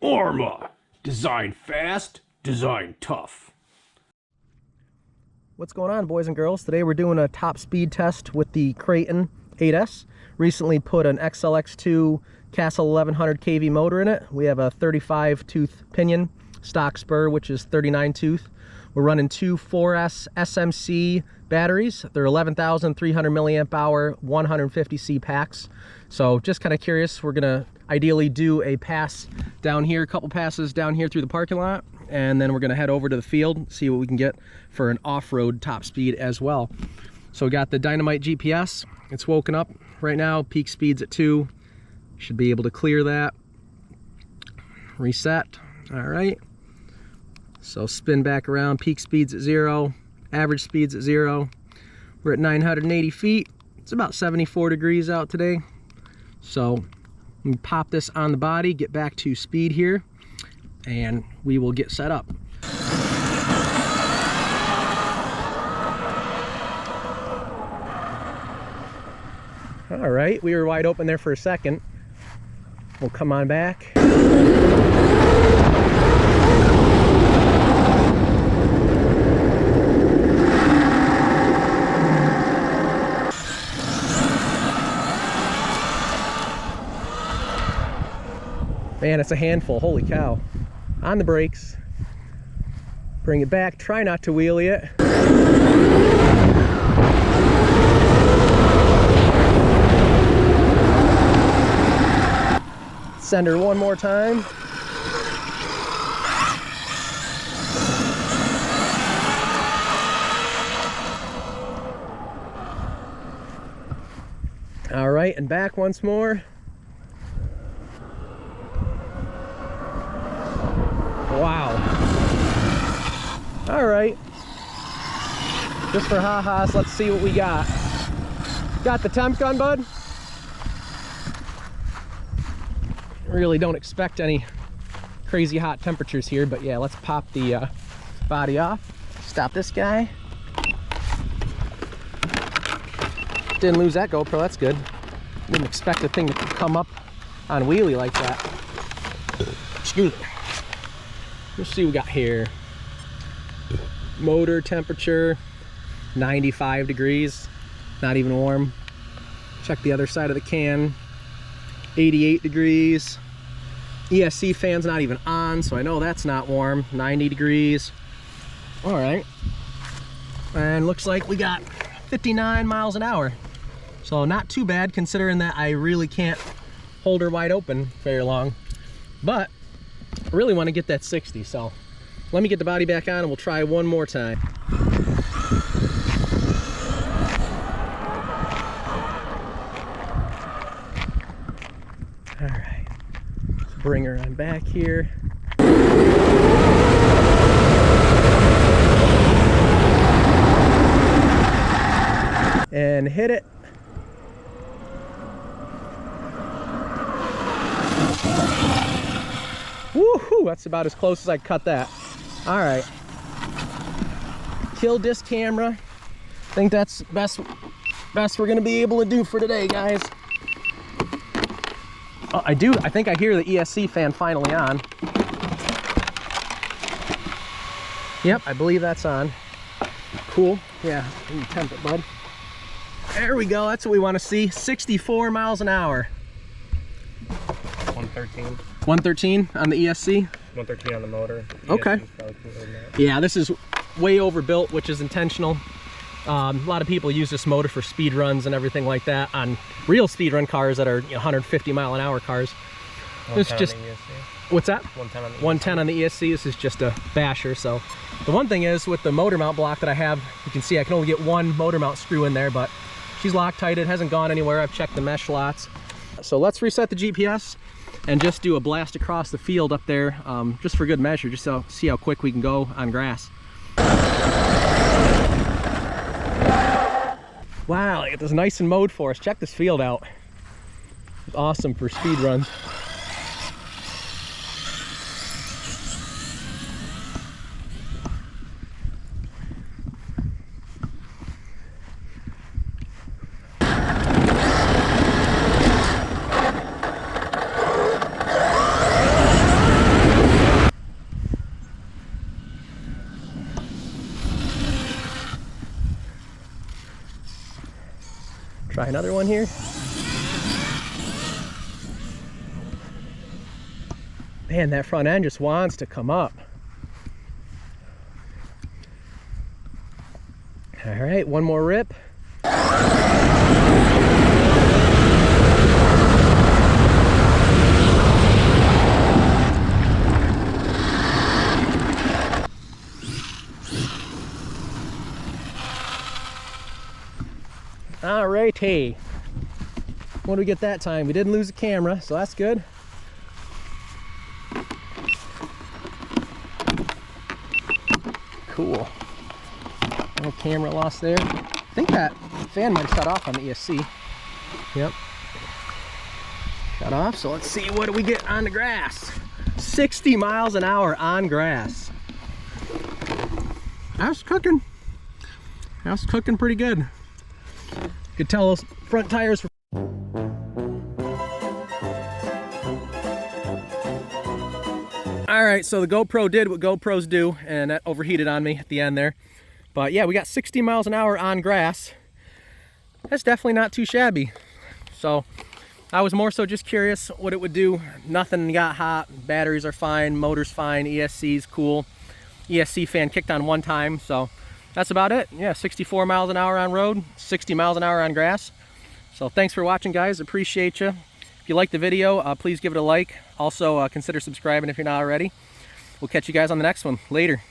Arma! Design fast, design tough. What's going on, boys and girls? Today we're doing a top speed test with the Kraton 8S. Recently put an XLX2 Castle 1100 kV motor in it. We have a 35 tooth pinion, stock spur, which is 39 tooth. We're running two 4S SMC batteries. They're 11,300 milliamp hour, 150C packs. So just kind of curious, we're gonna ideally do a pass down here, a couple passes down here through the parking lot, and then we're gonna head over to the field, see what we can get for an off-road top speed as well. So we got the Dynamite GPS. It's woken up right now, peak speed's at 2. Should be able to clear that. Reset, all right. So spin back around, peak speed's at 0, average speed's at 0. We're at 980 feet. It's about 74 degrees out today. So we pop this on the body, get back to speed here, and we will get set up. All right, we were wide open there for a second. We'll come on back. Man, it's a handful, holy cow. On the brakes. Bring it back, try not to wheelie it. Send her one more time. All right, and back once more. Wow. All right. Just for ha-has, let's see what we got. Got the temp gun, bud? Really don't expect any crazy hot temperatures here, but yeah, let's pop the body off. Stop this guy. Didn't lose that GoPro, that's good. Didn't expect the thing to come up on wheelie like that. Excuse me. Let's see what we got here. Motor temperature, 95 degrees, not even warm. Check the other side of the can, 88 degrees. ESC fan's not even on, so I know that's not warm, 90 degrees. All right, and looks like we got 59 miles an hour. So not too bad considering that I really can't hold her wide open very long, but I really want to get that 60, so let me get the body back on and we'll try one more time. All right, let's bring her on back here. And hit it. Woohoo, that's about as close as I cut that. All right. Kill disc camera. I think that's best we're gonna be able to do for today, guys. Oh, I think I hear the ESC fan finally on. Yep, I believe that's on. Cool, yeah, you temp it, bud. There we go, that's what we wanna see. 64 miles an hour. 113. 113 on the ESC? 113 on the motor. Okay. Yeah, this is way overbuilt, which is intentional. A lot of people use this motor for speed runs and everything like that on real speed run cars that are 150 mile an hour cars. It's just, what's that? 110 on the 110 on the ESC. This is just a basher. So the one thing is with the motor mount block that I have, you can see I can only get one motor mount screw in there, but she's Loctite. It hasn't gone anywhere. I've checked the mesh lots. So let's reset the GPS and just do a blast across the field up there, just for good measure, just to see how quick we can go on grass. Wow, it was nice and mowed for us. Check this field out. It's awesome for speed runs. Try another one here. Man, that front end just wants to come up. All right, one more rip. All righty. What do we get that time? We didn't lose the camera, so that's good. Cool. No camera loss there. I think that fan might shut off on the ESC. Yep. Shut off. So let's see, what do we get on the grass? 60 miles an hour on grass. That's cooking. That's cooking pretty good. You could tell those front tires were... All right, so the GoPro did what GoPros do, and that overheated on me at the end there. But yeah, we got 60 miles an hour on grass. That's definitely not too shabby. So I was more so just curious what it would do. Nothing got hot, batteries are fine, motor's fine, ESC's cool. ESC fan kicked on one time, so that's about it. Yeah, 64 miles an hour on road, 60 miles an hour on grass. So thanks for watching, guys. Appreciate you. If you liked the video, please give it a like. Also, consider subscribing if you're not already. We'll catch you guys on the next one. Later.